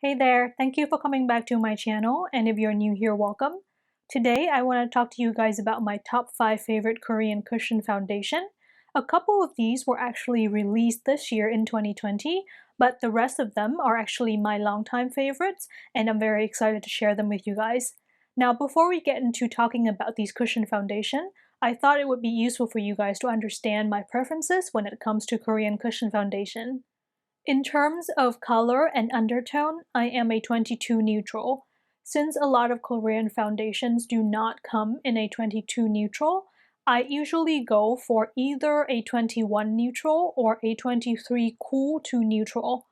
Hey there, thank you for coming back to my channel, and if you're new here, welcome. Today I want to talk to you guys about my top 5 favorite Korean cushion foundation. A couple of these were actually released this year in 2020, but the rest of them are actually my longtime favorites, and I'm very excited to share them with you guys. Now, before we get into talking about these cushion foundation, I thought it would be useful for you guys to understand my preferences when it comes to Korean cushion foundation. In terms of color and undertone, I am a 22 neutral. Since a lot of Korean foundations do not come in a 22 neutral, I usually go for either a 21 neutral or a 23 cool to neutral.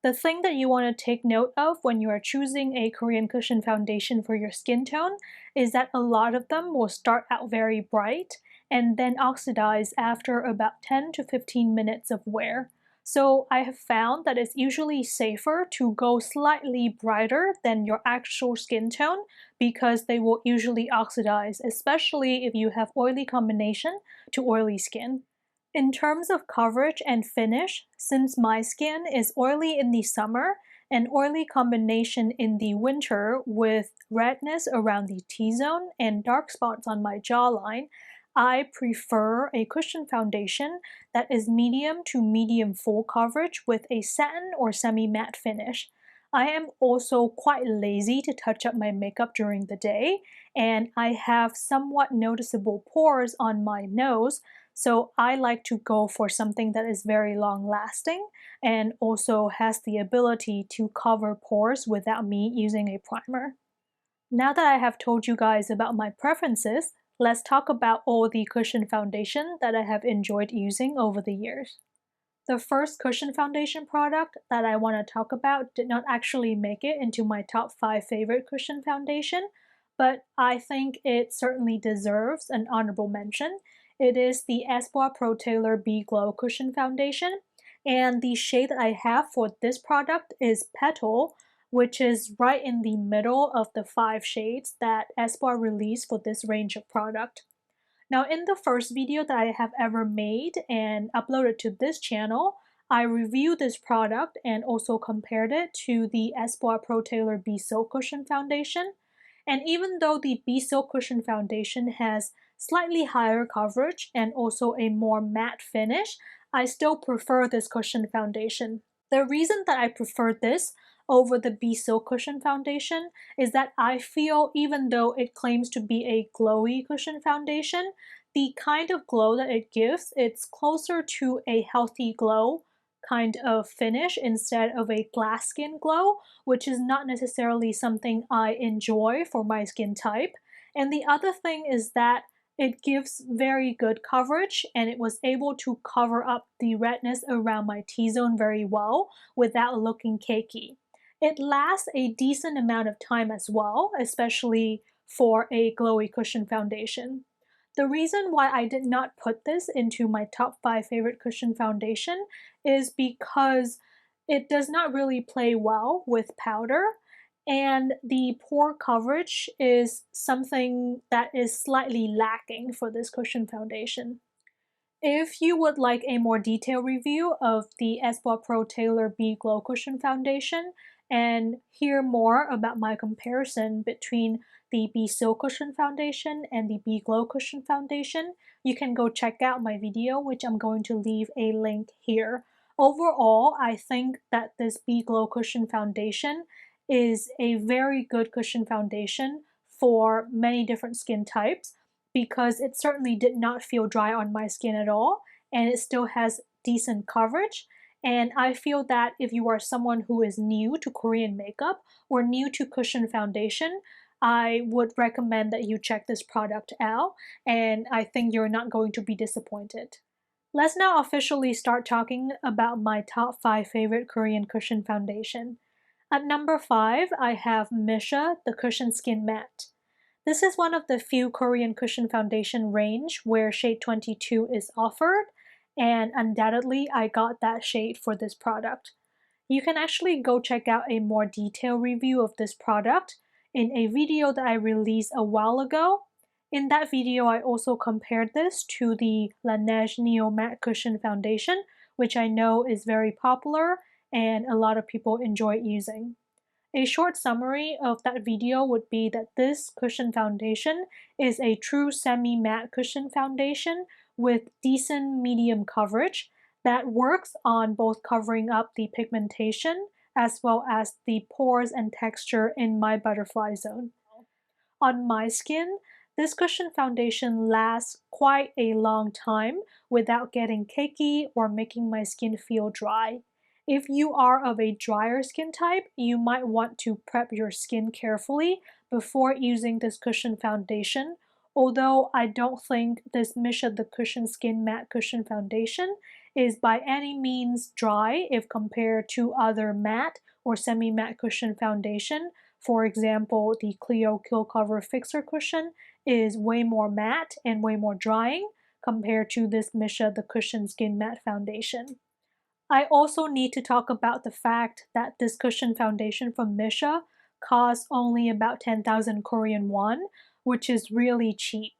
The thing that you want to take note of when you are choosing a Korean cushion foundation for your skin tone is that a lot of them will start out very bright and then oxidize after about 10 to 15 minutes of wear. So I have found that it's usually safer to go slightly brighter than your actual skin tone because they will usually oxidize, especially if you have oily combination to oily skin. In terms of coverage and finish, since my skin is oily in the summer and oily combination in the winter with redness around the T-zone and dark spots on my jawline, I prefer a cushion foundation that is medium to medium full coverage with a satin or semi-matte finish. I am also quite lazy to touch up my makeup during the day, and I have somewhat noticeable pores on my nose, so I like to go for something that is very long lasting and also has the ability to cover pores without me using a primer. Now that I have told you guys about my preferences, let's talk about all the cushion foundation that I have enjoyed using over the years. The first cushion foundation product that I want to talk about did not actually make it into my top 5 favorite cushion foundation, but I think it certainly deserves an honorable mention. It is the 𝐓𝐢𝐦𝐞 Pro Tailor 𝐵 Glow Cushion Foundation, and the shade that I have for this product is Petal, which is right in the middle of the 5 shades that 𝐓𝐢𝐴 released for this range of product. Now, in the first video that I have ever made and uploaded to this channel, I reviewed this product and also compared it to the 𝐓𝐢𝐴 Pro Tailor 𝐵 Silk Cushion Foundation. And even though the 𝐵 Silk Cushion Foundation has slightly higher coverage and also a more matte finish, I still prefer this cushion foundation. The reason that I prefer this over the 𝐵 Silk Cushion Foundation is that I feel even though it claims to be a glowy cushion foundation, the kind of glow that it gives, it's closer to a healthy glow kind of finish instead of a glass skin glow, which is not necessarily something I enjoy for my skin type. And the other thing is that it gives very good coverage and it was able to cover up the redness around my T-zone very well without looking cakey. It lasts a decent amount of time as well, especially for a glowy cushion foundation. The reason why I did not put this into my top 5 favorite cushion foundation is because it does not really play well with powder, and the pore coverage is something that is slightly lacking for this cushion foundation. If you would like a more detailed review of the 𝐓𝐢𝐴 Pro Tailor 𝐵 Glow Cushion Foundation and hear more about my comparison between the 𝐵 Silk Cushion Foundation and the 𝐵 Glow Cushion Foundation, you can go check out my video, which I'm going to leave a link here. Overall, I think that this 𝐵 Glow Cushion Foundation is a very good cushion foundation for many different skin types, because it certainly did not feel dry on my skin at all, and it still has decent coverage. And I feel that if you are someone who is new to Korean makeup or new to cushion foundation, I would recommend that you check this product out, and I think you're not going to be disappointed. Let's now officially start talking about my top 5 favorite Korean cushion foundation. At number 5, I have Missha the Cushion Skin Matte. This is one of the few Korean cushion foundation range where shade 22 is offered, and undoubtedly I got that shade for this product. You can actually go check out a more detailed review of this product in a video that I released a while ago. In that video, I also compared this to the Laneige Neo Matte Cushion Foundation, which I know is very popular and a lot of people enjoy using. A short summary of that video would be that this cushion foundation is a true semi-matte cushion foundation with decent medium coverage that works on both covering up the pigmentation as well as the pores and texture in my butterfly zone. On my skin, this cushion foundation lasts quite a long time without getting cakey or making my skin feel dry. If you are of a drier skin type, you might want to prep your skin carefully before using this cushion foundation, although I don't think this 𝐬𝐿𝐤 the Cushion Skin Matte Cushion Foundation is by any means dry if compared to other matte or semi-matte cushion foundation. For example, the 𝐓𝐢𝐤𝐞 Cover Fixer Cushion is way more matte and way more drying compared to this 𝐬𝐿𝐤 the Cushion Skin Matte Foundation. I also need to talk about the fact that this cushion foundation from 𝐬𝐿𝐤 costs only about 10,000 Korean won, which is really cheap.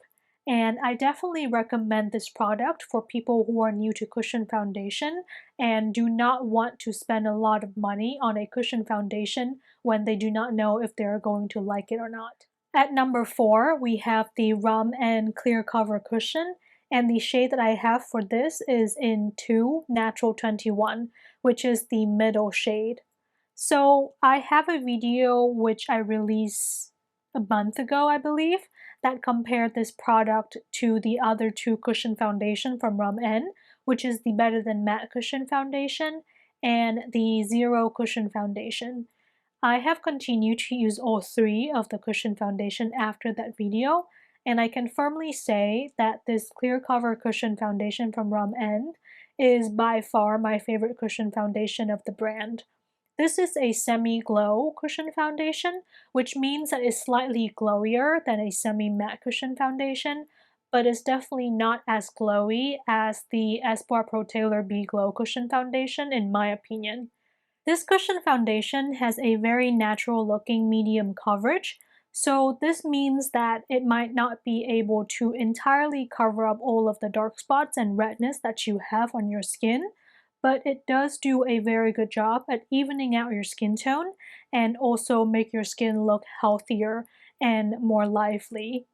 And I definitely recommend this product for people who are new to cushion foundation and do not want to spend a lot of money on a cushion foundation when they do not know if they're going to like it or not. At number 4, we have the 𝐓𝐤𝐸𝐿 Clear Cover Cushion, and the shade that I have for this is in 𝐂 Natural 21, which is the middle shade. So I have a video which I released a month ago, I believe, that compared this product to the other two cushion foundation from 𝐓𝐸𝐿, which is the Better Than Matte Cushion Foundation and the Zero Cushion Foundation. I have continued to use all three of the cushion foundation after that video, and I can firmly say that this Clear Cover Cushion Foundation from 𝐓𝐸𝐿 is by far my favorite cushion foundation of the brand. This is a semi-glow cushion foundation, which means that it's slightly glowier than a semi-matte cushion foundation, but it's definitely not as glowy as the Espoir Pro Tailor B Glow Cushion Foundation in my opinion. This cushion foundation has a very natural looking medium coverage, so this means that it might not be able to entirely cover up all of the dark spots and redness that you have on your skin, but it does do a very good job at evening out your skin tone and also make your skin look healthier and more lively.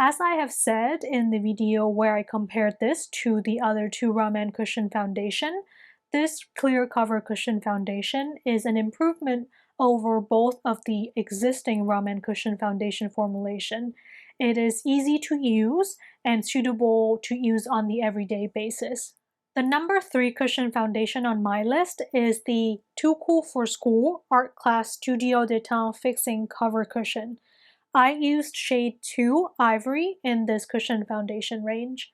As I have said in the video where I compared this to the other two 𝐓𝐸𝐿 Cushion Foundation, this Clear Cover Cushion Foundation is an improvement over both of the existing 𝐓𝐸𝐿 Cushion Foundation formulation. It is easy to use and suitable to use on the everyday basis. The number 3 cushion foundation on my list is the Too Cool for School Art Class Studio Détente Fixing Cover Cushion. I used shade 2 Ivory in this cushion foundation range.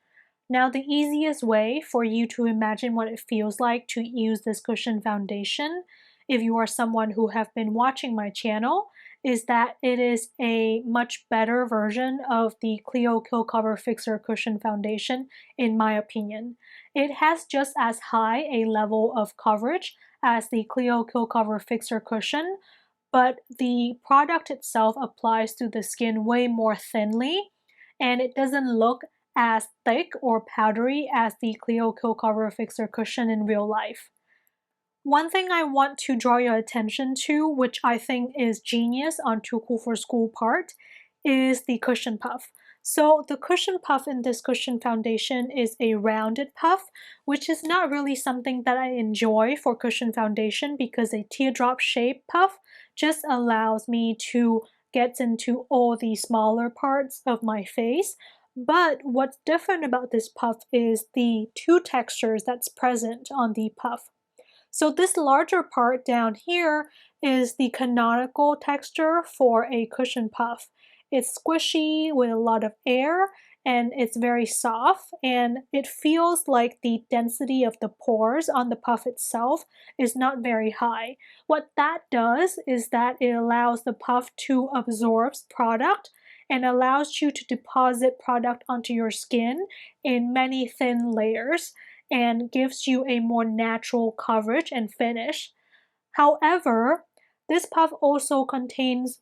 Now, the easiest way for you to imagine what it feels like to use this cushion foundation, if you are someone who have been watching my channel, is that it is a much better version of the 𝐬𝐤𝐞 Cover Fixer Cushion Foundation, in my opinion. It has just as high a level of coverage as the 𝐬𝐤𝐞 Cover Fixer Cushion, but the product itself applies to the skin way more thinly, and it doesn't look as thick or powdery as the 𝐬𝐤𝐞 Cover Fixer Cushion in real life. One thing I want to draw your attention to, which I think is genius on Too Cool for School part, is the cushion puff. So the cushion puff in this cushion foundation is a rounded puff, which is not really something that I enjoy for cushion foundation because a teardrop shaped puff just allows me to get into all the smaller parts of my face. But what's different about this puff is the two textures that's present on the puff. So this larger part down here is the canonical texture for a cushion puff. It's squishy with a lot of air and it's very soft, and it feels like the density of the pores on the puff itself is not very high. What that does is that it allows the puff to absorb product and allows you to deposit product onto your skin in many thin layers and gives you a more natural coverage and finish. However, this puff also contains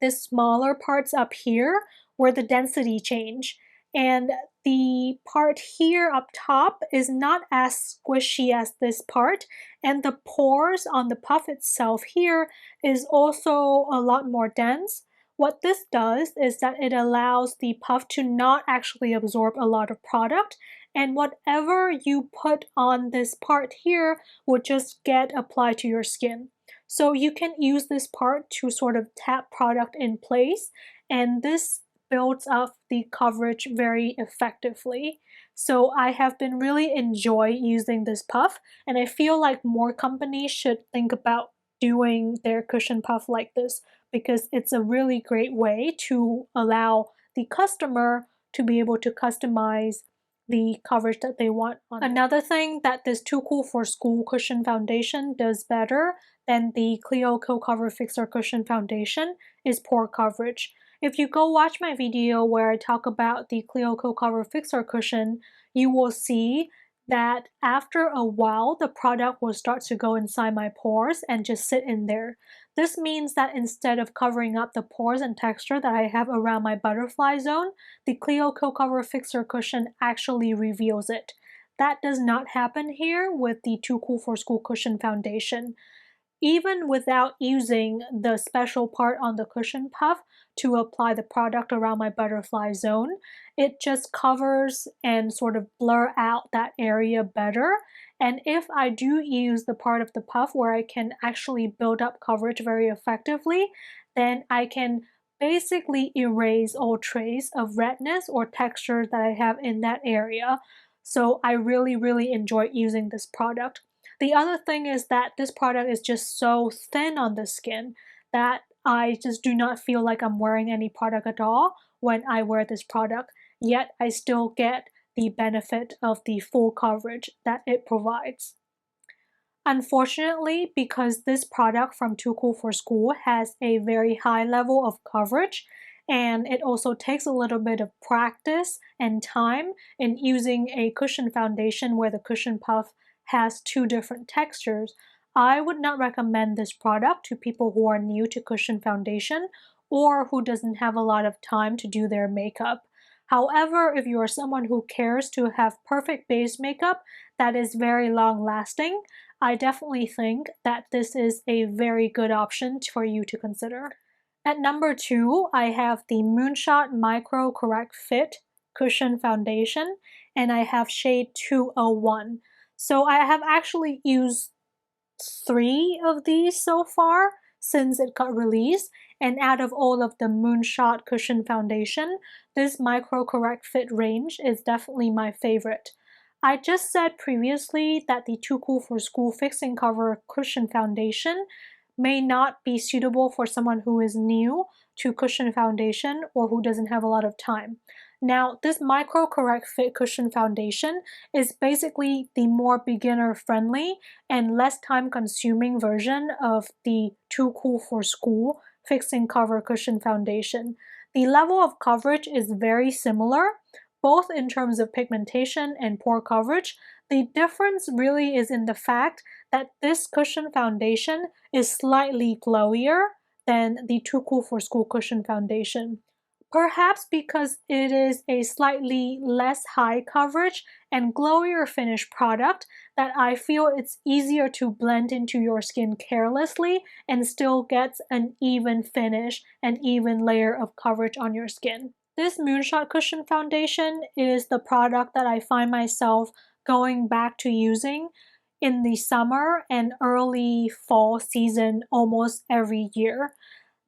these smaller parts up here where the density change, and the part here up top is not as squishy as this part, and the pores on the puff itself here is also a lot more dense. What this does is that it allows the puff to not actually absorb a lot of product, and whatever you put on this part here will just get applied to your skin. So you can use this part to sort of tap product in place, and this builds up the coverage very effectively. So I have been really enjoying using this puff, and I feel like more companies should think about doing their cushion puff like this, because it's a really great way to allow the customer to be able to customize the coverage that they want on it. Another thing that this Too Cool for School cushion foundation does better than the 𝐬𝐭𝐦𝐞 Cover Fixer Cushion Foundation is pore coverage. If you go watch my video where I talk about the 𝐬𝐭𝐞 Cover Fixer Cushion, you will see that after a while the product will start to go inside my pores and just sit in there. This means that instead of covering up the pores and texture that I have around my butterfly zone, the 𝐬𝐭𝐞 Cover Fixer Cushion actually reveals it. That does not happen here with the Too Cool for School Cushion Foundation. Even without using the special part on the cushion puff to apply the product around my butterfly zone, it just covers and sort of blur out that area better. And if I do use the part of the puff where I can actually build up coverage very effectively, then I can basically erase all trace of redness or texture that I have in that area. So I really enjoy using this product. The other thing is that this product is just so thin on the skin that I just do not feel like I'm wearing any product at all when I wear this product, yet I still get the benefit of the full coverage that it provides. Unfortunately, because this product from Too Cool for School has a very high level of coverage, and it also takes a little bit of practice and time in using a cushion foundation where the cushion puff has two different textures, I would not recommend this product to people who are new to cushion foundation or who doesn't have a lot of time to do their makeup. However, if you are someone who cares to have perfect base makeup that is very long lasting, I definitely think that this is a very good option for you to consider. At number 2, I have the Moonshot Micro Correct Fit Cushion Foundation, and I have shade 201. So I have actually used 3 of these so far since it got released, and out of all of the Moonshot Cushion Foundation, this Micro Correct Fit range is definitely my favorite. I just said previously that the Too Cool for School Fixing Cover Cushion Foundation may not be suitable for someone who is new to cushion foundation or who doesn't have a lot of time. Now, this Micro Correct Fit Cushion Foundation is basically the more beginner-friendly and less time-consuming version of the Too Cool for School Fixing Cover Cushion Foundation. The level of coverage is very similar, both in terms of pigmentation and pore coverage. The difference really is in the fact that this cushion foundation is slightly glowier than the Too Cool for School Cushion Foundation. Perhaps because it is a slightly less high coverage and glowier finish product that I feel it's easier to blend into your skin carelessly and still gets an even finish and even layer of coverage on your skin. This Moonshot Cushion Foundation is the product that I find myself going back to using in the summer and early fall season almost every year.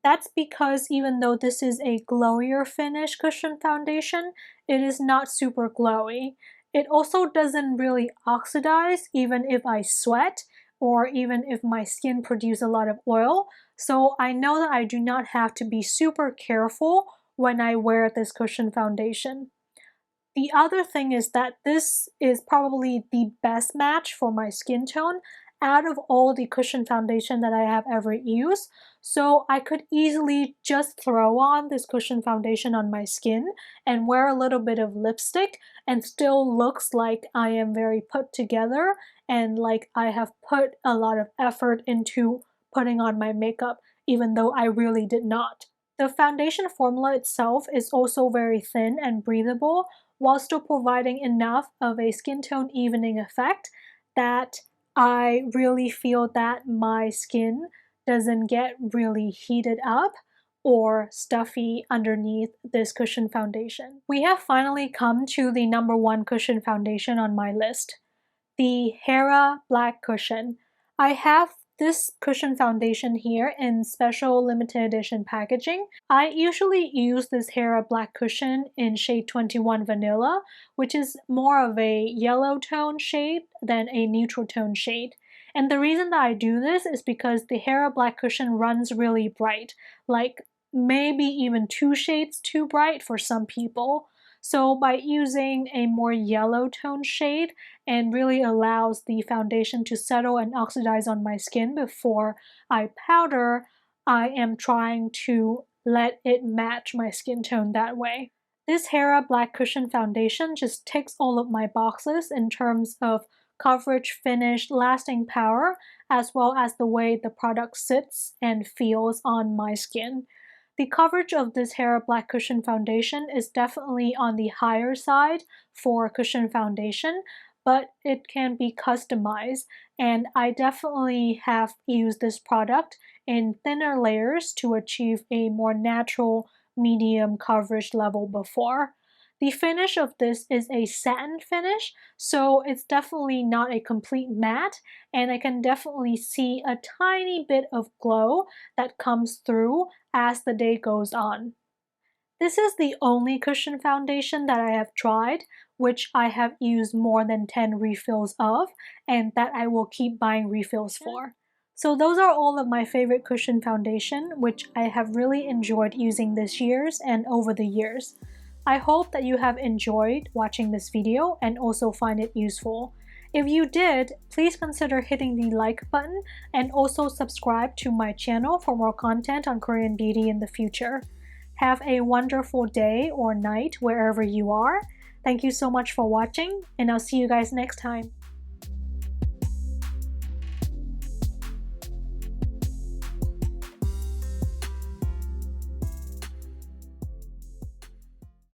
That's because even though this is a glowier finish cushion foundation, it is not super glowy. It also doesn't really oxidize even if I sweat or even if my skin produces a lot of oil, so I know that I do not have to be super careful when I wear this cushion foundation. The other thing is that this is probably the best match for my skin tone out of all the cushion foundation that I have ever used. So I could easily just throw on this cushion foundation on my skin and wear a little bit of lipstick and still looks like I am very put together and like I have put a lot of effort into putting on my makeup, even though I really did not. The foundation formula itself is also very thin and breathable, while still providing enough of a skin tone evening effect that I really feel that my skin doesn't get really heated up or stuffy underneath this cushion foundation. We have finally come to the #1 cushion foundation on my list, the 𝐬𝐻𝐢𝐦𝐞 Black Cushion. I have this cushion foundation here in special limited edition packaging. I usually use this 𝐬𝐻𝐢𝐦𝐞 Black Cushion in shade 21 Vanilla, which is more of a yellow tone shade than a neutral tone shade. And the reason that I do this is because the 𝐬𝐻𝐢𝐦𝐞 Black Cushion runs really bright, like maybe even 2 shades too bright for some people. So by using a more yellow tone shade, and really allows the foundation to settle and oxidize on my skin before I powder, I am trying to let it match my skin tone that way. This 𝐬𝐻𝐢𝐦𝐞 Black Cushion Foundation just ticks all of my boxes in terms of coverage, finish, lasting power, as well as the way the product sits and feels on my skin. The coverage of this 𝐬𝐻𝐢𝐦𝐞 Black Cushion Foundation is definitely on the higher side for cushion foundation, but it can be customized, and I definitely have used this product in thinner layers to achieve a more natural medium coverage level before. The finish of this is a satin finish, so it's definitely not a complete matte, and I can definitely see a tiny bit of glow that comes through as the day goes on. This is the only cushion foundation that I have tried, which I have used more than 10 refills of, and that I will keep buying refills for. So those are all of my favorite cushion foundation, which I have really enjoyed using this year's and over the years. I hope that you have enjoyed watching this video and also find it useful. If you did, please consider hitting the like button and also subscribe to my channel for more content on Korean beauty in the future. Have a wonderful day or night wherever you are. Thank you so much for watching, and I'll see you guys next time.